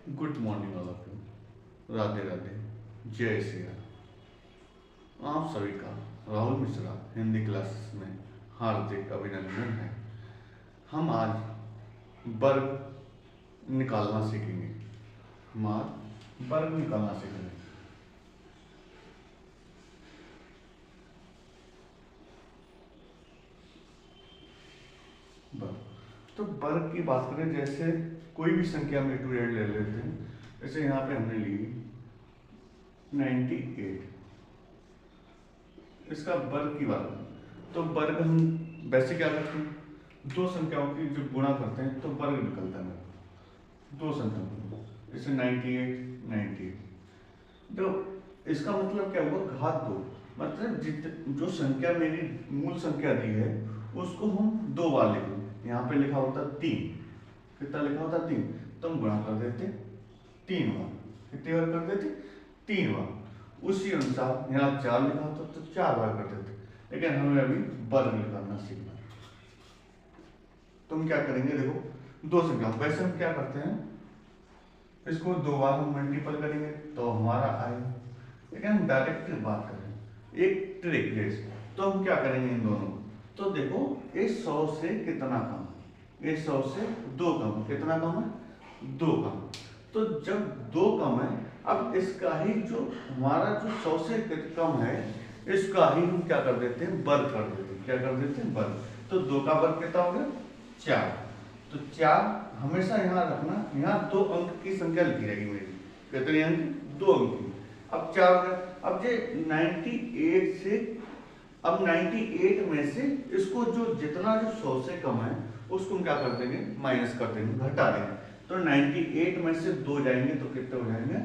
Good morning all of you. Radhe Radhe, जय श्री राम। आप सभी का राहुल मिश्रा हिंदी क्लासेस में हार्दिक अभिनंदन है। हम आज वर्ग निकालना सीखेंगे। हम आज वर्ग निकालना सीखेंगे। वर्ग, तो वर्ग की बात करें, जैसे कोई भी संख्या में स्टूडेंट ले लेते हैं। जैसे यहाँ पे हमने ली 98, इसका वर्ग की बात करें तो वर्ग हम वैसे क्या करते हैं, दो संख्याओं की जब गुणा करते हैं तो वर्ग निकलता है। दो संख्याओं, जैसे 98 98, तो इसका मतलब क्या हुआ, घात दो। मतलब जो संख्या मेरी मूल संख्या दी है उसको हम दो बार लिखेंगे। यहाँ पे लिखा होता 3, कितना लिखा होता 3, तो हम गुणा कर देते 3 बार। कितनी बार कर देते, 3 बार। उसी अनुसार यहाँ 4 लिखा होता तो 4 बार कर देते, लेकिन हमें अभी वर्ग निकालना सीखना है। तो हम क्या करेंगे, देखो दो संख्या, वैसे हम क्या करते हैं, इसको 2 बार हम मल्टीपल करेंगे तो हमारा आएगा। लेकिन हम डायरेक्ट बात करें, एक ट्रिक है। तो हम क्या करेंगे इन दोनों को, तो देखो ये 100 से कितना कम, ये 100 से 2 कम, कितना कम है, 2 कम। तो जब 2 कम है, अब इसका ही जो हमारा जो 100 से कम है, इसका ही हम क्या कर देते हैं, वर्ग कर देते हैं। क्या कर देते हैं, वर्ग। तो 2 का वर्ग कितना हो गया, 4। तो 4 हमेशा यहाँ रखना, यहाँ 2 अंक की संख्या लिखी रहेगी मेरी। कितने अंक, 2 अंक की। अब 4 हो गया। अब ये 98 से, अब 98 में से इसको जो जितना जो 100 से कम है उसको हम क्या कर देंगे, माइनस कर देंगे, घटा देंगे। तो 98 में से 2 जाएंगे तो कितने हो जाएंगे,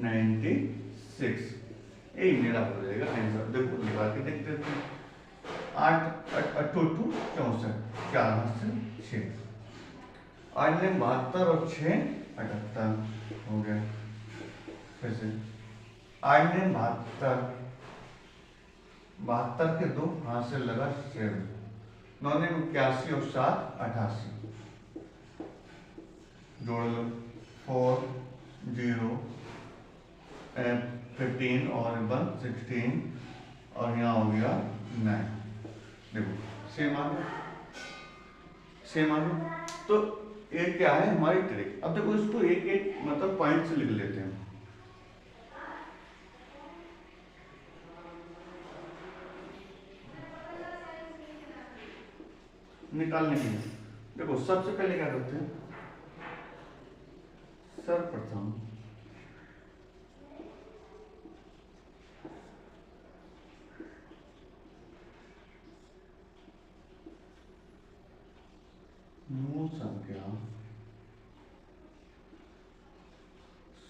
96। यही मेरा हो जाएगा आंसर। देखो लगा के देखते हैं। 8 8 8 64, 4 से 6। 8 ने 72 और 6 78 हो गया। फिर से 8 ने 72 के 2 हाथ से लगा 7। 9 ने 81 और 7 88। जोड़ लो 4 0 15 और 1 16, और यहाँ हो गया 9। देखो सेम आ गया, सेम आ गया। तो ये क्या है हमारी ट्रिक। अब देखो इसको एक एक मतलब पॉइंट से लिख लेते हैं। निकालने के लिए देखो सबसे पहले क्या करते हैं, सर्वप्रथम मूल संख्या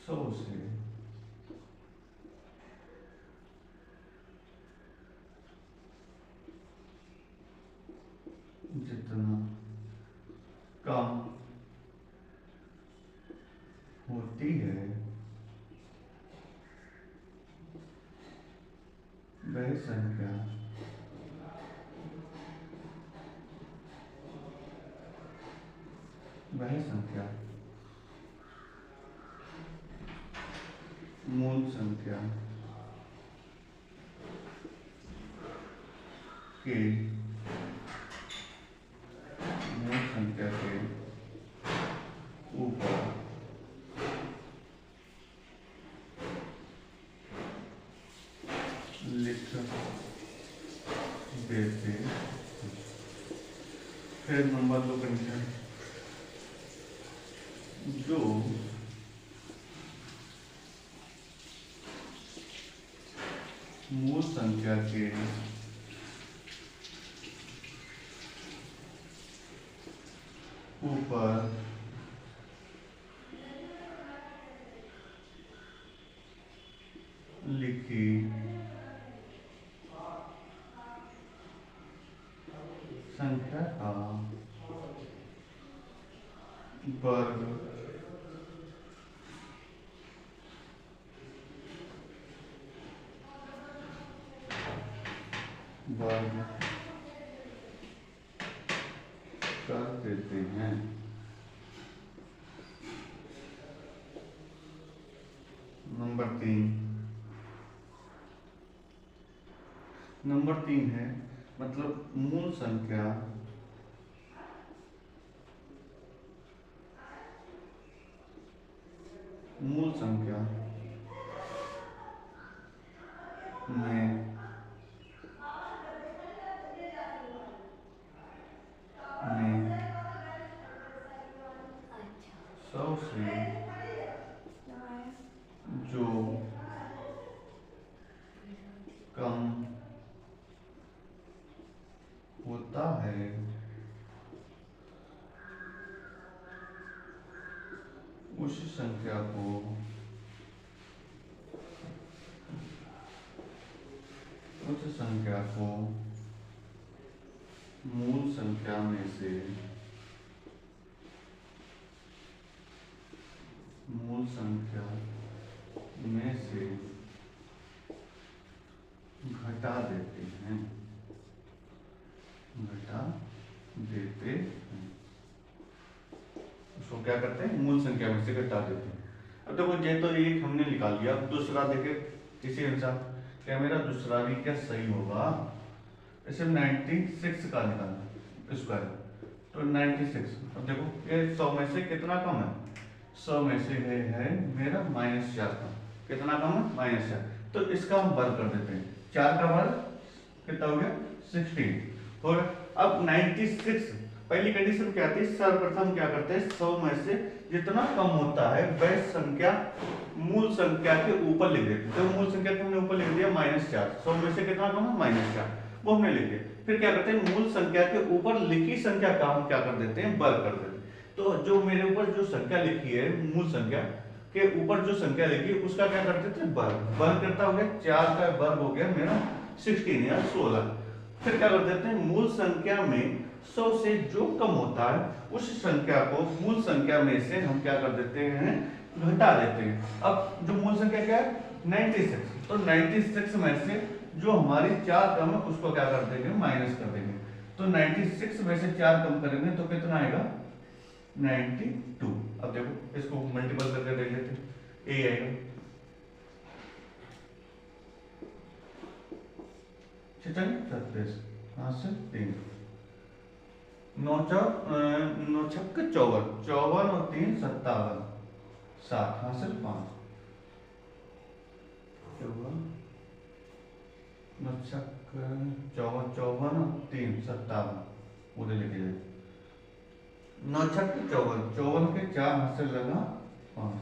100 से जितना कम होती है वह संख्या मूल संख्या के ऊपर लिख देते हैं। फिर नंबर 2 कंडीशन, जो मूल संख्या के ऊपर लिखी संख्या का वर्ग कर देते हैं। नंबर 3 है मतलब मूल संख्या में सबसे जो कम होता है उस संख्या को मूल संख्या में से घटा देते हैं। उसको क्या करते हैं? मूल संख्या में से घटा देते हैं। अब देखो ये तो एक हमने निकाल लिया। अब दूसरा देखे इसी अनुसार क्या मेरा दूसरा भी क्या सही होगा? इसे 96 का निकालना स्क्वायर तो 96। अब देखो ये 100 में से कितना कम है? 100 में से है मेरा -4 का। कितना कम है? -4। तो इसका हम वर्ग कर देते हैं। 4 का वर्ग कितना हो गया? 16। और अब 96 पहली कंडीशन क्या थी? सर्वप्रथम क्या करते हैं? 100 में से जितना कम होता है वह संख्या मूल संख्या के ऊपर लिख देते हैं। तो मूल संख्या को हमने ऊपर लिख दिया -4। 100 में से कितना कम है? -4, वो हमने लिख दिया। फिर क्या करते हैं? मूल संख्या के ऊपर लिखी संख्या का हम क्या कर देते हैं? वर्ग कर देते हैं। तो जो मेरे ऊपर जो संख्या लिखी है, मूल संख्या के ऊपर जो संख्या लिखी है उसका क्या कर देते हैं? वर्ग। वर्ग करता हो गया 4 का वर्ग हो गया मेरा 16 या 16। फिर क्या कर देते हैं? मूल संख्या में 100 से जो कम होता है उस संख्या को मूल संख्या में से हम क्या कर देते हैं? घटा देते हैं। अब जो मूल संख्या क्या है? 96। तो 96 में से जो हमारी 4 कम है उसको क्या कर देंगे? माइनस कर देंगे। तो 96 में से 4 कम करेंगे तो कितना आएगा? 92। अब देखो इसको मल्टीपल करके देख लेते हैं। ए आएगा 36 हाथ से 3 9 छक्के 54 54 और 3 57 7 हाथ से 5 54 और 3 57 पूरे लेके जाए। 9 छक्के 54 के 4 हाथ से लगा 5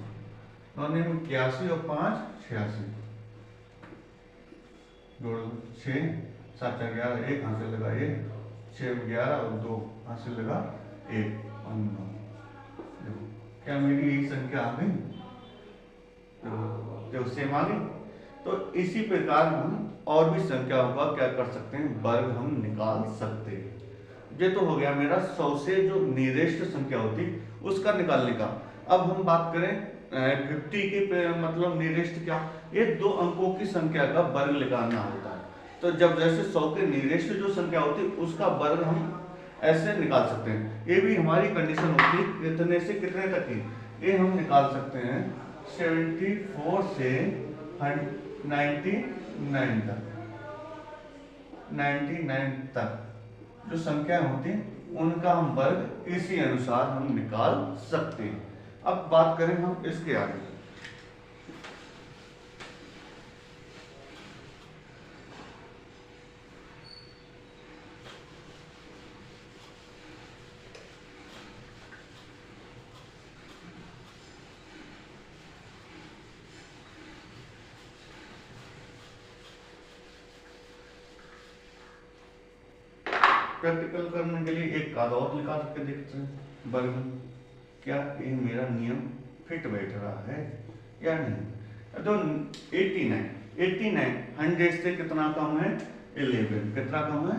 9 में 81 और 5 86 जोड़ 6 7 4 11 1 हाथ से लगा 1 6 11 और 2 हाथ से लगा 1 और 9। देखो क्या मेरी यही संख्या आ गई? देखो सेम आ गई। तो इसी प्रकार हम और भी संख्याओं का क्या कर सकते हैं? वर्ग हम निकाल सकते हैं। ये तो हो गया मेरा 100 से जो निरेष्ट संख्या होती उसका निकालने का। अब हम बात करें 50 के मतलब निरेष्ट क्या? ये 2 अंकों की संख्या का वर्ग निकालना होता है। तो जब जैसे 100 के निरेष्ट जो संख्या होती है उसका वर्ग हम ऐसे निकाल सकते हैं। ये भी हमारी कंडीशन होती है कितने से कितने तक की? ये हम निकाल सकते हैं 74 से 99 तक जो संख्या होती है उनका हम वर्ग इसी अनुसार हम निकाल सकते हैं। अब बात करें हम इसके आगे। प्रैक्टिकल करने के लिए एक कार्ड और निकाल के देखते हैं वर्ग। क्या ये मेरा नियम फिट बैठ रहा है या नहीं? तो 89 100 से कितना कम है? 11। कितना कम है?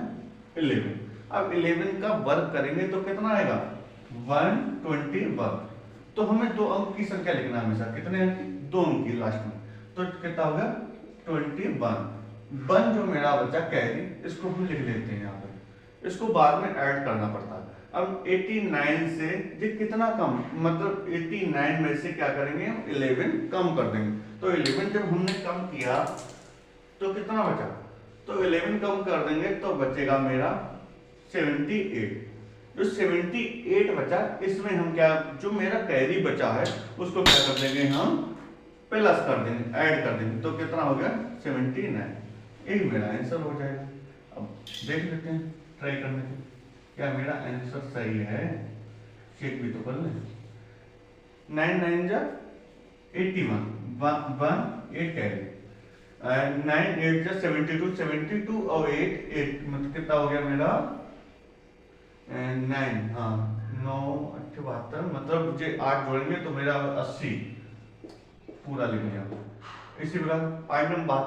11। अब 11 का वर्ग करेंगे तो कितना आएगा? 121। तो हमें 2 अंक की संख्या लिखना है हमेशा। कितने अंक की? 2 अंक की लास्ट में। तो कितना होगा? 21। 1 जो मेरा बचा कैरी, इसको हम लिख लेते हैं यहाँ पर। इसको बाद में ऐड करना पड़ता है। अब 89 से ये कितना कम, मतलब 89 में से क्या करेंगे हम 11 कम कर देंगे। तो 11 जब हमने कम किया तो कितना बचा, तो 11 कम कर देंगे तो बचेगा मेरा 78। जो 78 बचा इसमें हम क्या, जो मेरा कैरी बचा है उसको क्या कर देंगे हम प्लस कर देंगे, ऐड कर देंगे, तो कितना हो गया 79। यही मेरा आंसर हो जाएगा। अब देख लेते हैं ट्राई करने के, क्या मेरा आंसर सही है, चेक भी तो कर लें। 9 9 जा 81, 8 कैरी, 9 8 जा 72, 72 और 8 मतलब कितना हो गया मेरा 9, हाँ 9 78, मतलब जो 8 जोड़ेंगे तो मेरा 80 पूरा लिख लिया। इसी प्रकार पाई नंबर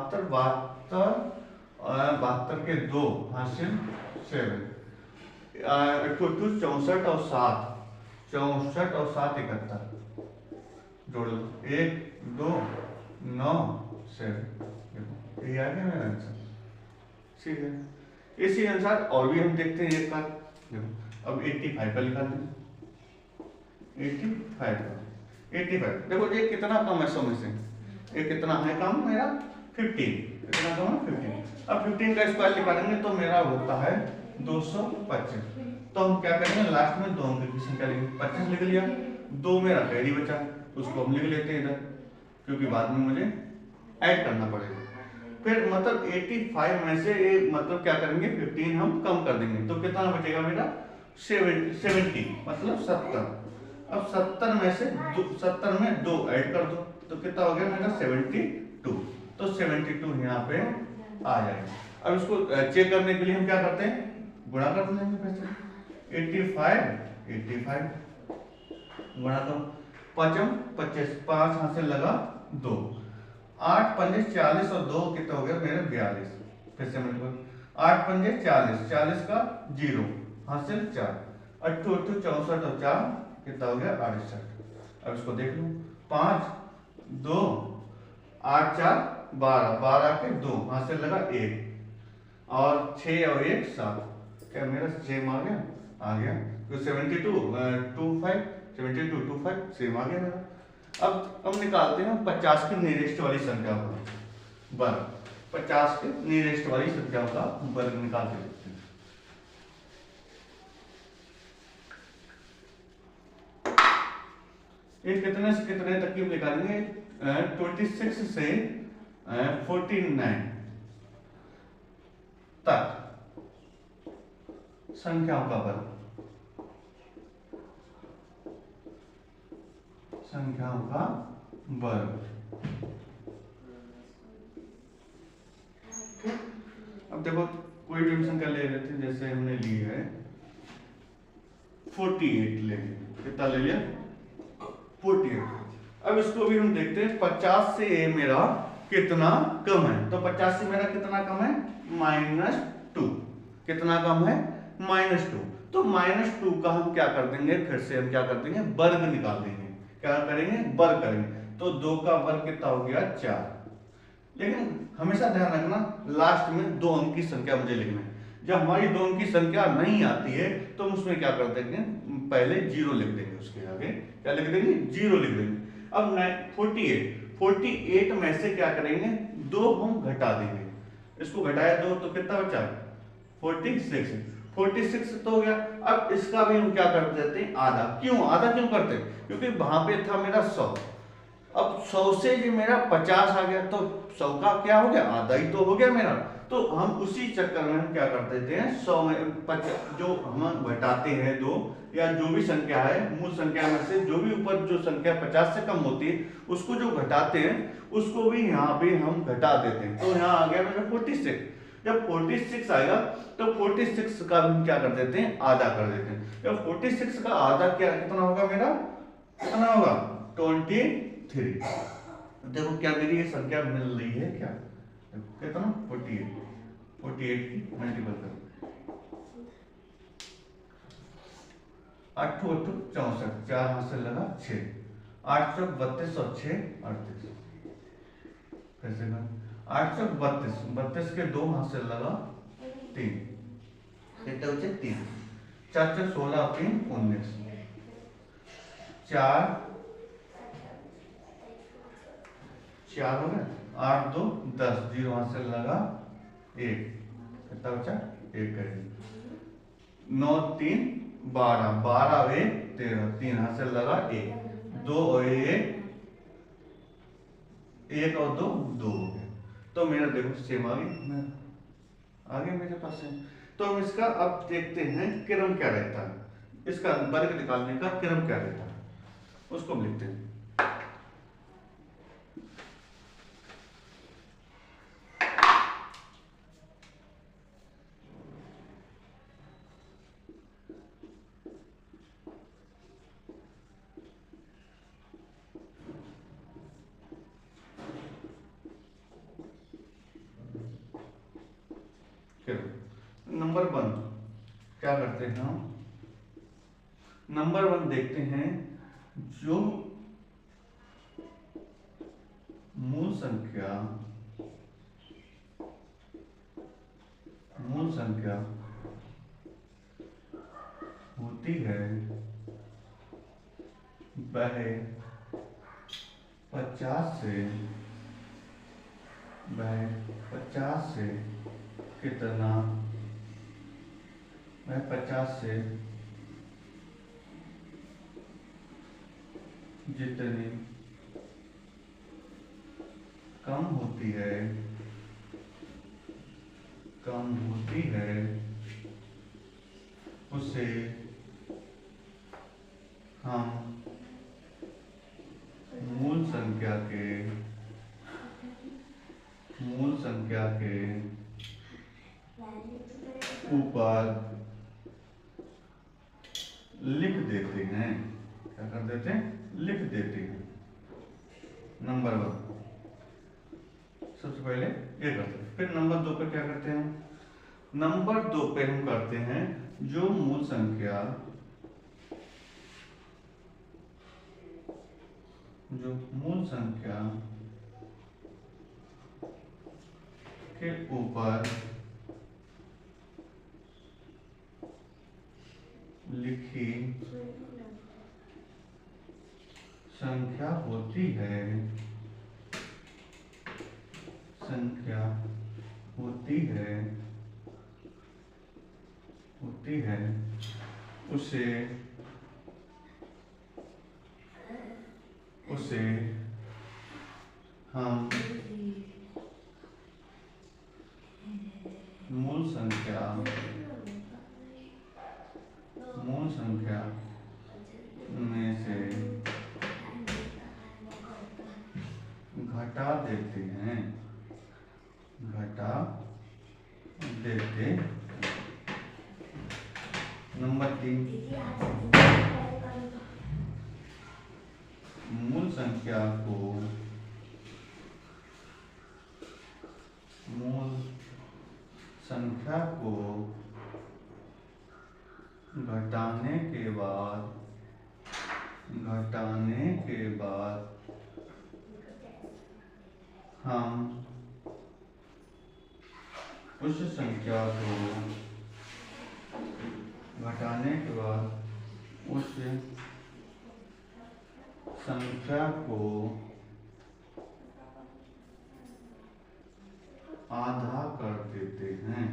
72 के 2 हासिल 7, 64 और 7, 64 और 7 71 जोड़ लो, 1 2 9 7, ये आ गया मेरा आंसर। ठीक है, इसी अनुसार और भी हम देखते हैं एक बार। देखो अब 85 का निकाल दें, 85 देखो ये कितना कम है 100 में से, ये कितना है कम मेरा 15, कितना कम है 15। अब 15 का स्क्वायर निकालेंगे तो मेरा होता है 225। तो हम क्या करेंगे लास्ट में 2 अंक की संख्या लेंगे, 25 लिख लिया, 2 मेरा कैरी बचा उसको हम लिख लेते हैं इधर, क्योंकि बाद में मुझे ऐड करना पड़ेगा। फिर मतलब 85 में से मतलब क्या करेंगे 15 हम कम कर देंगे, तो कितना बचेगा मेरा 70 मतलब 70। अब 70 में से 70 में 2 ऐड कर दो तो कितना हो गया मेरा 72, तो 72 यहाँ पे आ जाएगा। अब इसको चेक करने के लिए हम क्या करते हैं, गुणा कर देंगे फिर से, 85 गुणा करो, 5 25, 5 हाथ से लगा 2, 8 पंजे 40 और 2 कितना हो गया मेरे 42, फिर से मतलब 8 पंजे 40, 40 का 0 हासिल 4, 8 8 64 और 4 कितना हो गया 68। अब इसको देख लो, 5 2 8 4 12, 12 के 2 हासिल लगा 1 और 6 और 1 7, क्या मेरा सेम आ गया तो 72 25 72 25 सेम आ गया मेरा। अब हम निकालते हैं 50 के नियरेस्ट वाली संख्या का वर्ग, 50 के नियरेस्ट वाली संख्या का वर्ग निकाल के देखते हैं। ये कितने से कितने तक की निकालेंगे, 26 से 49 तक संख्याओं का वर्ग, संख्याओं का वर्ग। अब देखो कोई भी संख्या ले लेते हैं, जैसे हमने ली है 48 लेंगे, कितना ले लिया 48। अब इसको भी हम देखते हैं 50 से ये मेरा कितना कम है, तो 50 से मेरा कितना कम है -2, कितना कम है -2, तो -2 का हम क्या कर देंगे, फिर से हम क्या कर देंगे वर्ग निकाल देंगे, क्या करेंगे वर्ग करेंगे, तो 2 का वर्ग कितना हो गया 4। लेकिन हमेशा ध्यान रखना लास्ट में 2 अंक की संख्या मुझे लिखना है, जब हमारी 2 अंक की संख्या नहीं आती है तो हम उसमें क्या कर देंगे पहले 0 लिख देंगे, उसके आगे क्या लिख देंगे 0 लिख देंगे। अब 48 में से क्या करेंगे 2 हम घटा देंगे, इसको घटाया 2 तो कितना बचा 46 तो हो गया। अब इसका भी हम क्या कर देते हैं आधा, आधा क्यों करते हैं, क्योंकि वहां पे था मेरा 100, अब 100 से जो मेरा 50 आ गया तो 100 का क्या हो गया आधा ही तो हो गया मेरा, तो हम उसी चक्कर में हम क्या कर देते हैं 100 में जो हम घटाते हैं 2 या जो भी संख्या है मूल संख्या में से जो भी ऊपर जो संख्या 50 से कम होती है उसको जो घटाते हैं उसको भी यहाँ पे हम घटा देते हैं, तो यहाँ आ गया मेरा 46। जब 46 आएगा तो 46 का हम क्या कर देते हैं आधा कर देते हैं, जब 46 का आधा क्या कितना होगा मेरा, कितना होगा 23। देखो क्या मेरी ये संख्या मिल रही है क्या, कितना 48 की मल्टीपल करो, 8 8 64, 4 हाथ से लगा 6, 8 32 और 6 38, कैसे ना 832 के 2 हाथ से लगा 3, कितने बचे 3, 4 4 16 3 19, 4 4 हो गया, 8 2 10, 0 वहां से लगा 1, कितना बचा 1 करेंगे, 9 3 12, 12 1 13, 3 हाथ से लगा 1, 2 और 1, 1 और 2 2 हो गया। तो मेरा देखो सेम आगे मेरे पास है। तो हम इसका अब देखते हैं क्रम क्या रहता है, इसका वर्ग निकालने का क्रम क्या रहता है, उसको हम लिखते हैं। नंबर 1 क्या करते हैं हम, नंबर 1 देखते हैं जो मूल संख्या होती है वह 50 से कितना, वह 50 से जितनी कम होती है उसे हम मूल संख्या के ऊपर लिख देते हैं। क्या कर देते हैं, लिख देते हैं। नंबर 1 सबसे पहले ये करते हैं, फिर नंबर 2 पे क्या करते हैं, नंबर 2 पे हम करते हैं जो मूल संख्या के ऊपर लिखी संख्या होती है उसे हम मूल संख्या में से घटा देते हैं। नंबर 3 मूल संख्या को घटाने के बाद हम उस संख्या को आधा कर देते हैं।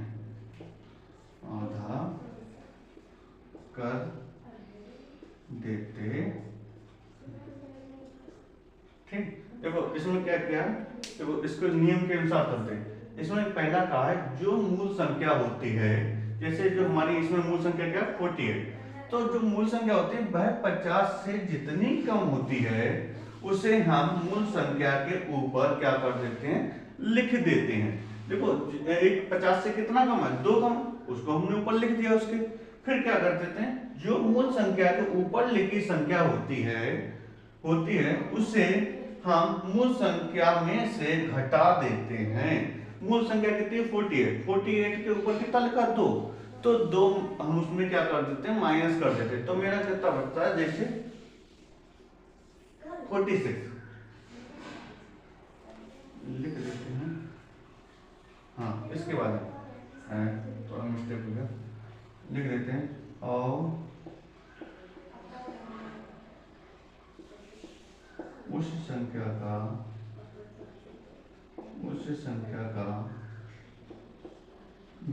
ठीक, देखो इसमें क्या किया, देखो इसको नियम के अनुसार करते हैं। इसमें पहला कहा है जो मूल संख्या होती है, जैसे जो हमारी इसमें मूल संख्या क्या 48, तो जो मूल संख्या होती है वह 50 से जितनी कम होती है उसे हम मूल संख्या के ऊपर क्या कर देते हैं, लिख देते हैं। देखो एक 50 से कितना कम है, 2 कम, उसको हमने ऊपर लिख दिया उसके। फिर क्या कर देते हैं, जो मूल संख्या के ऊपर लिखी संख्या होती है उसे हम मूल संख्या में से घटा देते हैं। मूल संख्या कितनी है 48 के ऊपर कितना लिखा 2, तो 2 हम उसमें क्या कर देते हैं, माइनस कर देते हैं। तो मेरा कितना बचता है, जैसे 46 लिख देते हैं। हाँ इसके बाद थोड़ा मिस्टेक हो गया, लिख देते हैं और उस संख्या का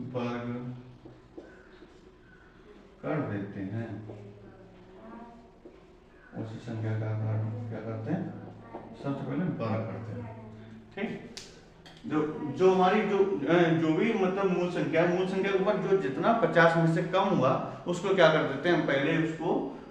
वर्ग कर देते हैं। उसी संख्या का क्या करते हैं, सबसे पहले वर्ग करते हैं। ठीक, जो हमारी जो भी मतलब मूल संख्या के ऊपर जो जितना 50 में से कम हुआ उसको क्या कर देते हैं, पहले उसको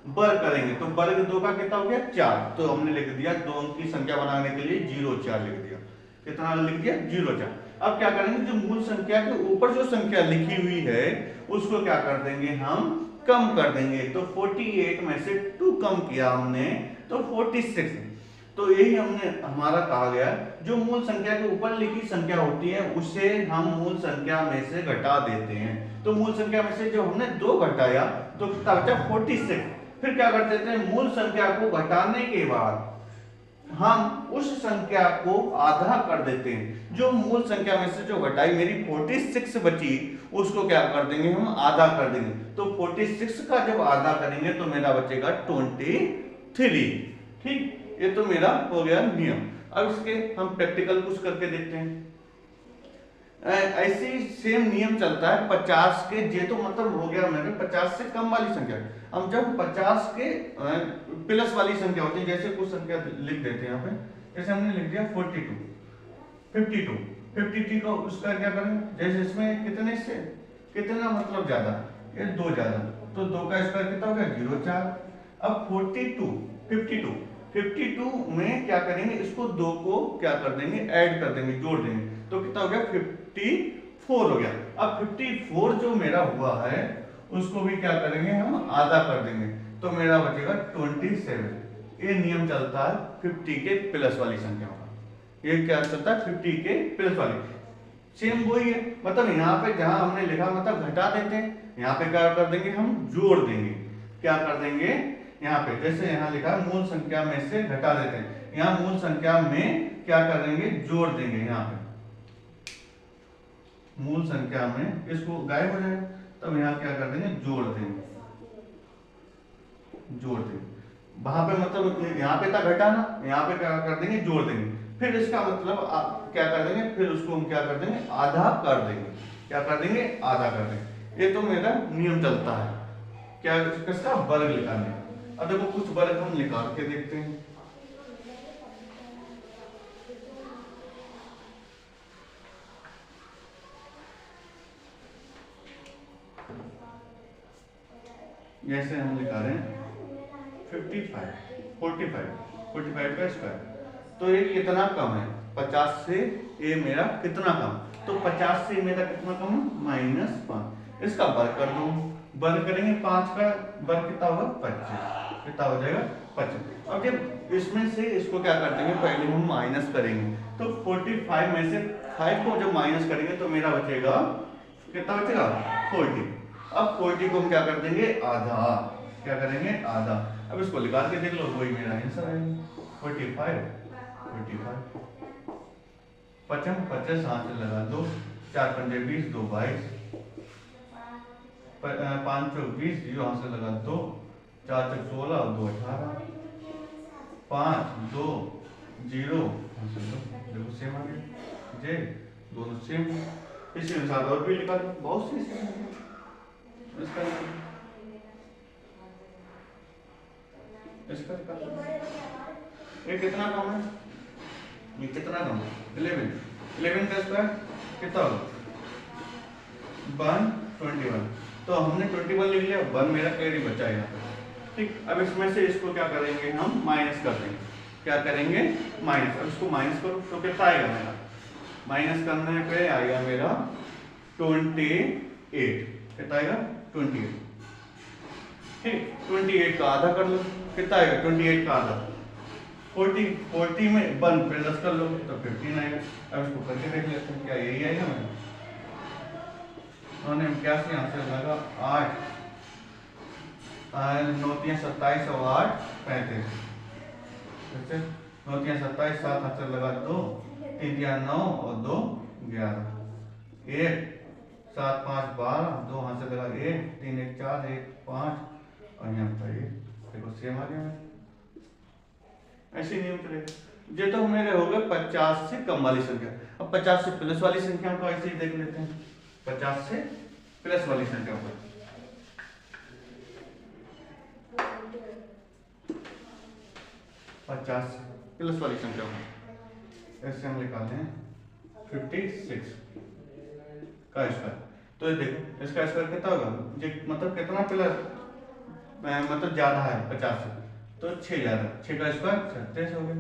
वर्ग करेंगे। तो वर्ग 2 का कितना हो गया 4, तो हमने लिख दिया 2 अंक की संख्या बनाने के लिए 0,4 लिख दिया। कितना लिख दिया 0,4। अब क्या करेंगे, जो मूल संख्या के ऊपर जो संख्या लिखी हुई है उसको क्या कर देंगे, हम कम कर देंगे। तो 48 में से 2 कम किया हमने तो 46। तो यही हमने हमारा कहा गया, जो मूल संख्या के ऊपर लिखी संख्या होती है उसे हम मूल संख्या में से घटा देते हैं। तो मूल संख्या में से जो हमने 2 घटाया तो कितना बचा 46। फिर क्या कर देते हैं, मूल संख्या को घटाने के बाद हम उस संख्या को आधा कर देते हैं। जो मूल संख्या में से जो घटाई मेरी 46 बची उसको क्या कर देंगे, हम आधा कर देंगे। तो 46 का जब आधा करेंगे तो मेरा बचेगा 23। ठीक, ये तो मेरा हो गया नियम। अब इसके हम प्रैक्टिकल कुछ करके देखते हैं। ऐसे ही सेम नियम चलता है 50 के, ये तो मतलब हो गया मेरे 50 से कम वाली संख्या। हम जब 50 के प्लस वाली संख्या होती है, जैसे कुछ संख्या लिख देते हैं यहाँ पे, जैसे हमने लिख दिया 52 को उसका क्या करेंगे, जैसे इसमें कितने से कितना मतलब ज्यादा, ये 2 ज्यादा, तो 2 का स्क्वायर कितना हो गया 0,4। अब 52 में क्या करेंगे, इसको 2 को क्या कर देंगे, ऐड कर देंगे, जोड़ देंगे, तो कितना हो गया 54 हो गया। अब 54 जो मेरा हुआ है उसको भी क्या करेंगे, हम आधा कर देंगे, तो मेरा बचेगा 27। ये नियम चलता है 50 के प्लस वाली संख्याओं का। ये क्या चलता है 50 के प्लस वाली, सेम वही है। मतलब यहाँ पे जहां हमने लिखा मतलब घटा देते हैं, यहाँ पे क्या कर देंगे, हम जोड़ देंगे। क्या कर देंगे, यहाँ पे जैसे यहाँ लिखा है मूल संख्या में से घटा देते हैं, यहाँ मूल संख्या में क्या करेंगे, जोड़ देंगे। यहाँ पे मूल संख्या में इसको गायब हो जाएगा, तब यहाँ क्या कर देंगे, जोड़ देंगे। वहां पे मतलब यहाँ पे था घटाना, यहाँ पे क्या कर देंगे, जोड़ देंगे। फिर इसका मतलब क्या कर देंगे, फिर उसको हम क्या कर देंगे, आधा कर देंगे। क्या कर देंगे, आधा कर देंगे। ये तो मेरा नियम चलता है क्या, किसका, वर्ग निकालने। अब देखो कुछ वर्ग हम निकाल के देखते हैं। जैसे हम निकाल रहे हैं 45 का स्क्वायर, तो ये कितना कम है 50 से, ये मेरा कितना कम, तो 50 से मेरा कितना कम है -5। इसका वर्ग कर दो, वर्ग करेंगे 5 का वर्ग कितना होगा 25, कितना हो जाएगा 25। अब जब इसमें से इसको क्या कर देंगे, पहले हम माइनस करेंगे, तो 45 में से 5 को जब माइनस करेंगे तो मेरा बचेगा कितना, बचेगा 40। अब 40 को हम क्या कर देंगे, आधा। क्या करेंगे, आधा। अब इसको निकाल के देख लो, वही मेरा आंसर आएगा 45। 55 50 हाथ से लगा दो, 4 पंजे 20, 2 22, 5 चौक 20, 0 हाथ से लगा 2, 4 चौक 16, 2 18, 5 2 0 हाथ से लो, देखो सेम आ गया, जे दोनों सेम। इसी अनुसार और भी निकाल, बहुत सी इसका ये कितना कम है, ये कितना कम है 11 का स्क्वायर कितना होगा 121। तो हमने 21 लिख लिया, 1 मेरा कैरी बचा है यहाँ पे। ठीक, अब इसमें से इसको क्या करेंगे, हम माइनस कर देंगे। क्या करेंगे, माइनस। अब इसको माइनस करो तो कितना आएगा मेरा, माइनस करने पे आएगा मेरा 28। कितना आएगा 28। ठीक, 28 का आधा कर लो, कितना आएगा 28 का आधा 40 में 1 प्लस कर लो तो 15 आएगा। अब इसको करके देख लेते हैं, क्या यही आएगा मेरा। उन्होंने क्या से यहाँ से लगा 8 9 3 27 और 8 35, 9 3 27, 7 हाथ से लगा 2, 3 3 9 और 2 11, 1 7 5 12, 2 हाथ से लगा 1, 3 1 4, 1 5 और यहाँ पर ये देखो सेम आ गया। ऐसे नियम चलेगा। ये तो मेरे हो गए 50 से कम वाली संख्या। अब 50 से प्लस वाली संख्या को ऐसे ही देख लेते हैं। 50 से प्लस वाली संख्या को 50 प्लस वाली संख्या को ऐसे हम निकालते हैं 56 का स्क्वायर। तो ये देखो इसका स्क्वायर कितना होगा, मतलब कितना प्लस मतलब ज्यादा है 50 से, तो 6 ज्यादा, 6 का स्क्वायर 36 हो गया।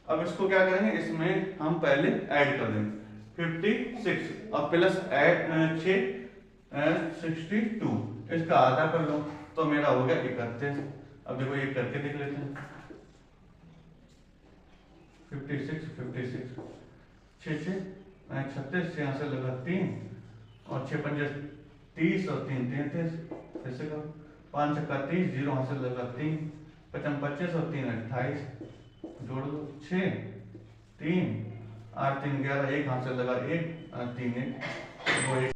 अब इसको क्या करेंगे, इसमें हम पहले ऐड कर देंगे 56 और प्लस 62, इसका आधा कर लो तो मेरा हो गया 31। अब देखो ये करके देख लेते हैं। 56 6 36, यहाँ से लगा 3 और 6 पंजे 30 और 3 33, ऐसे करो 5 छक्का 30, 0 यहाँ से लगा 3, 55 25 और 3 28, जोड़ लो 6 3 8 3 11, 1 यहाँ से लगा 1 3 1 वो 1।